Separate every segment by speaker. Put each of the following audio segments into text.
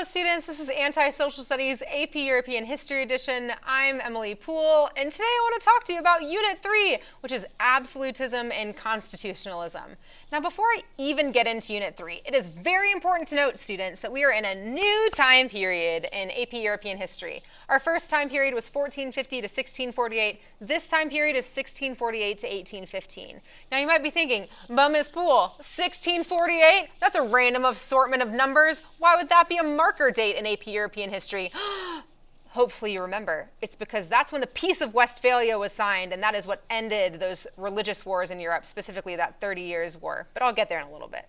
Speaker 1: students, this is Anti-Social Studies AP European History Edition. I'm Emily Poole, and today I want to talk to you about Unit 3, which is absolutism and constitutionalism. Now, before I even get into Unit 3, it is very important to note, students, that we are in a new time period in AP European history. Our first time period was 1450 to 1648. This time period is 1648 to 1815. Now, you might be thinking, but Ms. Poole, 1648? That's a random assortment of numbers. Why would that be a marker date in AP European history? Hopefully you remember. It's because that's when the Peace of Westphalia was signed, and that is what ended those religious wars in Europe, specifically that 30 Years' War. But I'll get there in a little bit.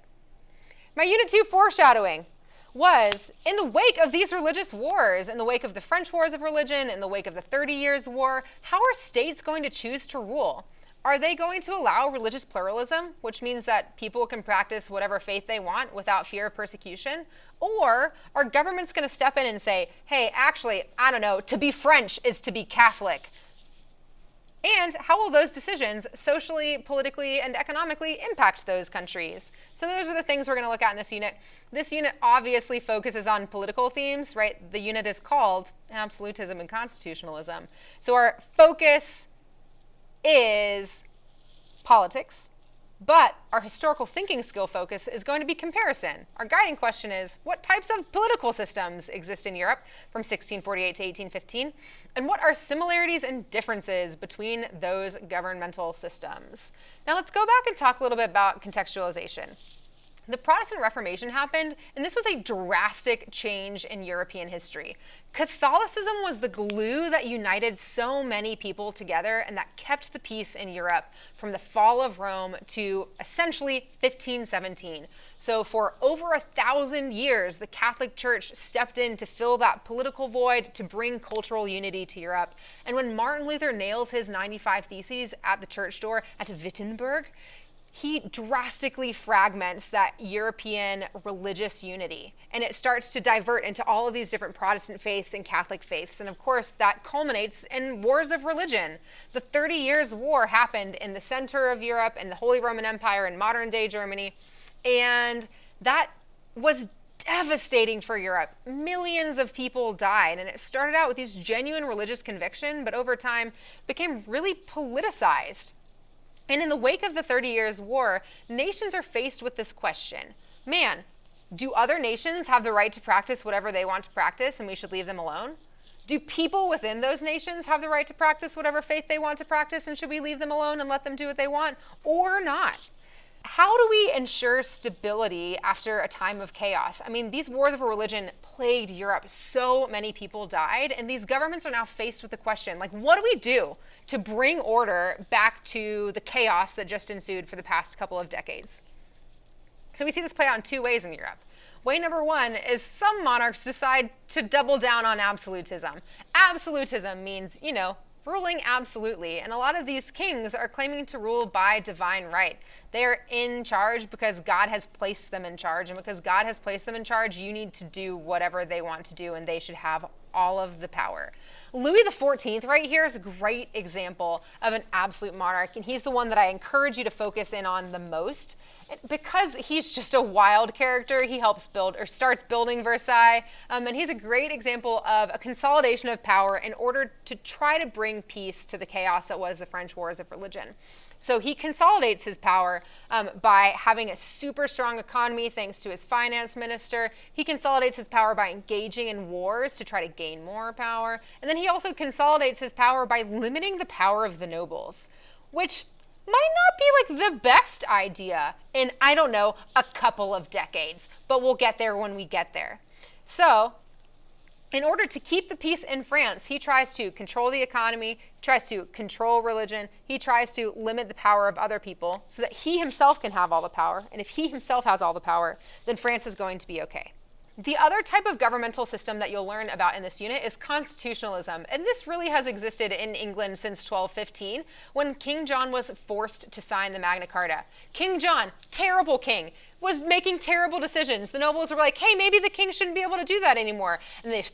Speaker 1: My Unit 2 foreshadowing was, in the wake of these religious wars, in the wake of the French Wars of Religion, in the wake of the 30 Years' War, how are states going to choose to rule? Are they going to allow religious pluralism, which means that people can practice whatever faith they want without fear of persecution? Or are governments going to step in and say, hey, actually, I don't know, to be French is to be Catholic? And how will those decisions socially, politically, and economically impact those countries? So those are the things we're going to look at in this unit. This unit obviously focuses on political themes, right? The unit is called Absolutism and Constitutionalism. So our focus is politics, but our historical thinking skill focus is going to be comparison. Our guiding question is, what types of political systems exist in Europe from 1648 to 1815, and what are similarities and differences between those governmental systems? Now let's go back and talk a little bit about contextualization. The Protestant Reformation happened, and this was a drastic change in European history. Catholicism was the glue that united so many people together and that kept the peace in Europe from the fall of Rome to essentially 1517. So for over 1,000 years, the Catholic Church stepped in to fill that political void, to bring cultural unity to Europe. And when Martin Luther nails his 95 Theses at the church door at Wittenberg, he drastically fragments that European religious unity, and it starts to divert into all of these different Protestant faiths and Catholic faiths. And of course, that culminates in wars of religion. The 30 Years' War happened in the center of Europe, in the Holy Roman Empire, in modern-day Germany, and that was devastating for Europe. Millions of people died, and it started out with these genuine religious conviction, but over time became really politicized. And in the wake of the 30 Years' War, nations are faced with this question. Man, do other nations have the right to practice whatever they want to practice and we should leave them alone? Do people within those nations have the right to practice whatever faith they want to practice and should we leave them alone and let them do what they want, or not? How do we ensure stability after a time of chaos? I mean, these wars of religion plagued Europe. So many people died, and these governments are now faced with the question, like, what do we do to bring order back to the chaos that just ensued for the past couple of decades? So we see this play out in two ways in Europe. Way number one is some monarchs decide to double down on absolutism. Absolutism means, ruling absolutely. And a lot of these kings are claiming to rule by divine right. They are in charge because God has placed them in charge. And because God has placed them in charge, you need to do whatever they want to do, and they should have all of the power. Louis XIV right here is a great example of an absolute monarch, and he's the one that I encourage you to focus in on the most. Because he's just a wild character, he helps build or starts building Versailles, and he's a great example of a consolidation of power in order to try to bring peace to the chaos that was the French Wars of Religion. So he consolidates his power by having a super strong economy thanks to his finance minister. He consolidates his power by engaging in wars to try to gain more power. And then he also consolidates his power by limiting the power of the nobles, which might not be like the best idea in, I don't know, a couple of decades. But we'll get there when we get there. So in order to keep the peace in France, he tries to control the economy, tries to control religion, he tries to limit the power of other people so that he himself can have all the power. And if he himself has all the power, then France is going to be okay. The other type of governmental system that you'll learn about in this unit is constitutionalism. And this really has existed in England since 1215, when King John was forced to sign the Magna Carta. King John, terrible king, was making terrible decisions. The nobles were like, hey, maybe the king shouldn't be able to do that anymore. And they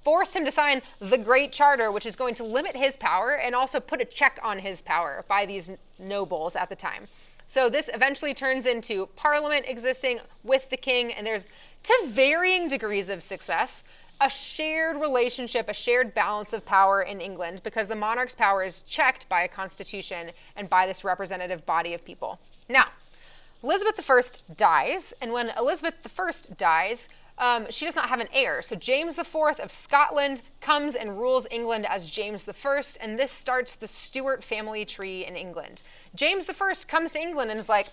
Speaker 1: forced him to sign the Great Charter, which is going to limit his power and also put a check on his power by these nobles at the time. So this eventually turns into Parliament existing with the king, and there's to varying degrees of success, a shared relationship, a shared balance of power in England, because the monarch's power is checked by a constitution and by this representative body of people. Now, Elizabeth I dies, and when Elizabeth I dies, she does not have an heir. So James IV of Scotland comes and rules England as James I, and this starts the Stuart family tree in England. James I comes to England and is like,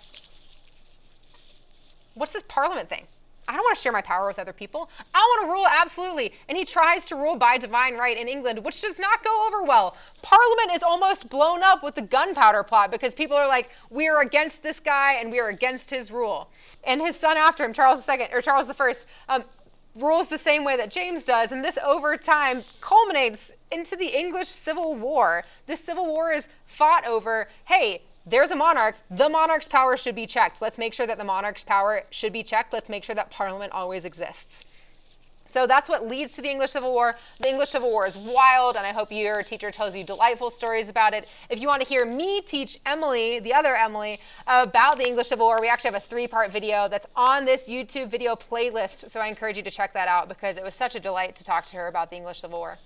Speaker 1: what's this Parliament thing? I don't want to share my power with other people. I want to rule absolutely. And he tries to rule by divine right in England, which does not go over well. Parliament is almost blown up with the gunpowder plot because people are like, we are against this guy and we are against his rule. And his son after him, Charles I, rules the same way that James does. And this over time culminates into the English Civil War. This Civil War is fought over, hey, there's a monarch. The monarch's power should be checked. Let's make sure that the monarch's power should be checked. Let's make sure that Parliament always exists. So that's what leads to the English Civil War. The English Civil War is wild, and I hope your teacher tells you delightful stories about it. If you want to hear me teach Emily, the other Emily, about the English Civil War, we actually have a 3-part video that's on this YouTube video playlist, so I encourage you to check that out because it was such a delight to talk to her about the English Civil War.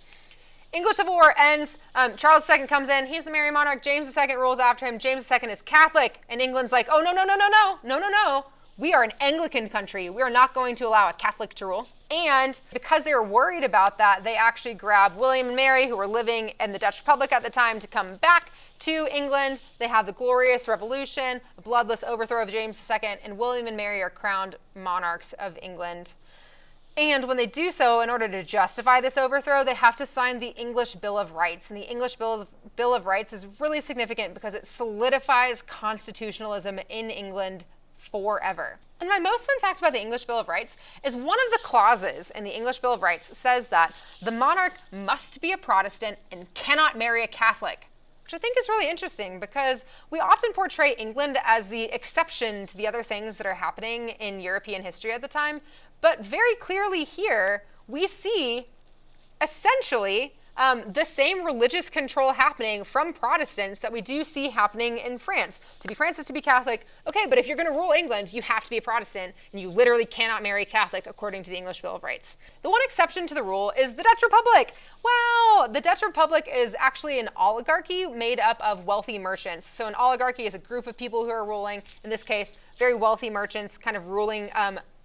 Speaker 1: English Civil War ends. Charles II comes in. He's the merry monarch. James II rules after him. James II is Catholic. And England's like, oh, no. We are an Anglican country. We are not going to allow a Catholic to rule. And because they were worried about that, they actually grabbed William and Mary, who were living in the Dutch Republic at the time, to come back to England. They have the Glorious Revolution, a bloodless overthrow of James II, and William and Mary are crowned monarchs of England. And when they do so, in order to justify this overthrow, they have to sign the English Bill of Rights. And the English Bill of Rights is really significant because it solidifies constitutionalism in England forever. And my most fun fact about the English Bill of Rights is one of the clauses in the English Bill of Rights says that the monarch must be a Protestant and cannot marry a Catholic, which I think is really interesting because we often portray England as the exception to the other things that are happening in European history at the time. But very clearly here, we see essentially the same religious control happening from Protestants that we do see happening in France. To be France is to be Catholic. Okay, but if you're going to rule England, you have to be a Protestant, and you literally cannot marry a Catholic according to the English Bill of Rights. The one exception to the rule is the Dutch Republic. Wow! The Dutch Republic is actually an oligarchy made up of wealthy merchants. So an oligarchy is a group of people who are ruling, in this case, very wealthy merchants kind of ruling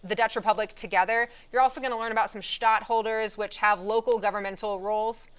Speaker 1: the Dutch Republic together. You're also going to learn about some stadtholders, which have local governmental roles.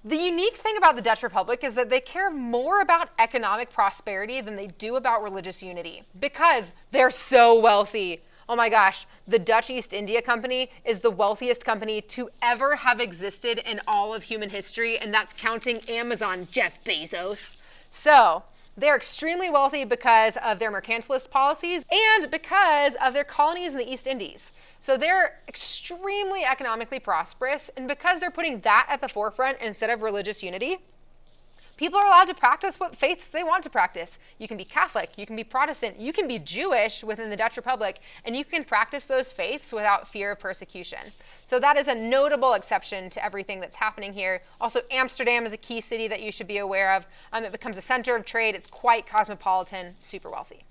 Speaker 1: The unique thing about the Dutch Republic is that they care more about economic prosperity than they do about religious unity because they're so wealthy. Oh my gosh, the Dutch East India Company is the wealthiest company to ever have existed in all of human history, and that's counting Amazon, Jeff Bezos. So they're extremely wealthy because of their mercantilist policies and because of their colonies in the East Indies. So they're extremely economically prosperous, and because they're putting that at the forefront instead of religious unity, people are allowed to practice what faiths they want to practice. You can be Catholic, you can be Protestant, you can be Jewish within the Dutch Republic, and you can practice those faiths without fear of persecution. So that is a notable exception to everything that's happening here. Also, Amsterdam is a key city that you should be aware of. It becomes a center of trade. It's quite cosmopolitan, super wealthy.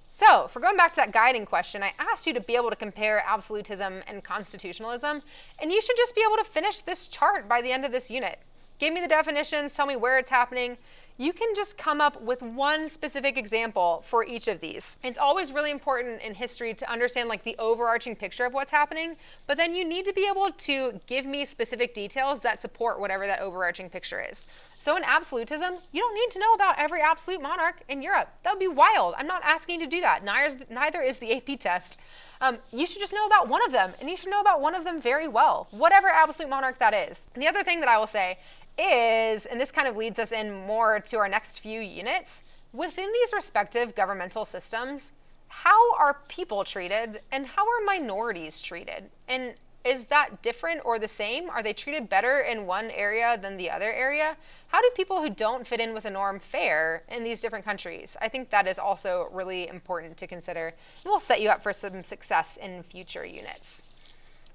Speaker 1: So, for going back to that guiding question, I asked you to be able to compare absolutism and constitutionalism, and you should just be able to finish this chart by the end of this unit. Give me the definitions, tell me where it's happening. You can just come up with one specific example for each of these. It's always really important in history to understand like the overarching picture of what's happening, but then you need to be able to give me specific details that support whatever that overarching picture is. So in absolutism, you don't need to know about every absolute monarch in Europe. That would be wild. I'm not asking you to do that. Neither is the AP test. You should just know about one of them, and you should know about one of them very well, whatever absolute monarch that is. And the other thing that I will say is, and this kind of leads us in more to our next few units, within these respective governmental systems, how are people treated and how are minorities treated? And is that different or the same? Are they treated better in one area than the other area? How do people who don't fit in with a norm fare in these different countries? I think that is also really important to consider, and will set you up for some success in future units.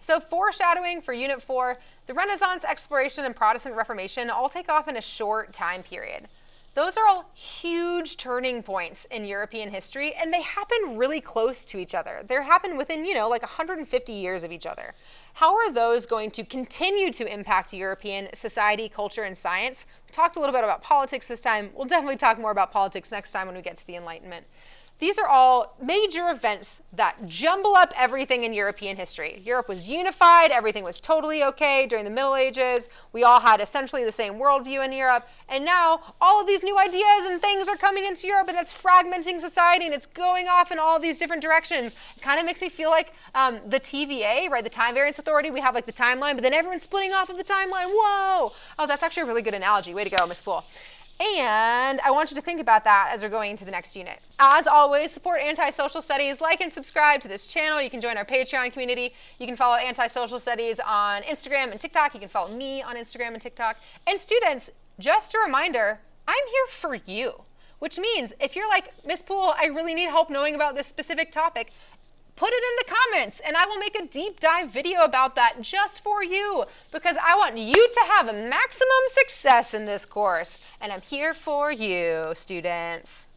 Speaker 1: So foreshadowing for Unit 4, the Renaissance, Exploration, and Protestant Reformation all take off in a short time period. Those are all huge turning points in European history, and they happen really close to each other. They happen within, like 150 years of each other. How are those going to continue to impact European society, culture, and science? We talked a little bit about politics this time. We'll definitely talk more about politics next time when we get to the Enlightenment. These are all major events that jumble up everything in European history. Europe was unified, everything was totally okay during the Middle Ages. We all had essentially the same worldview in Europe. And now all of these new ideas and things are coming into Europe, and that's fragmenting society, and it's going off in all of these different directions. It kind of makes me feel like the TVA, right? The Time Variance Authority. We have like the timeline, but then everyone's splitting off of the timeline. Whoa! Oh, that's actually a really good analogy. Way to go, Miss Poole. And I want you to think about that as we're going into the next unit. As always, support Anti-Social Studies. Like and subscribe to this channel. You can join our Patreon community. You can follow Anti-Social Studies on Instagram and TikTok. You can follow me on Instagram and TikTok. And students, just a reminder, I'm here for you. Which means if you're like, Miss Poole, I really need help knowing about this specific topic, put it in the comments and I will make a deep dive video about that just for you, because I want you to have a maximum success in this course. And I'm here for you, students.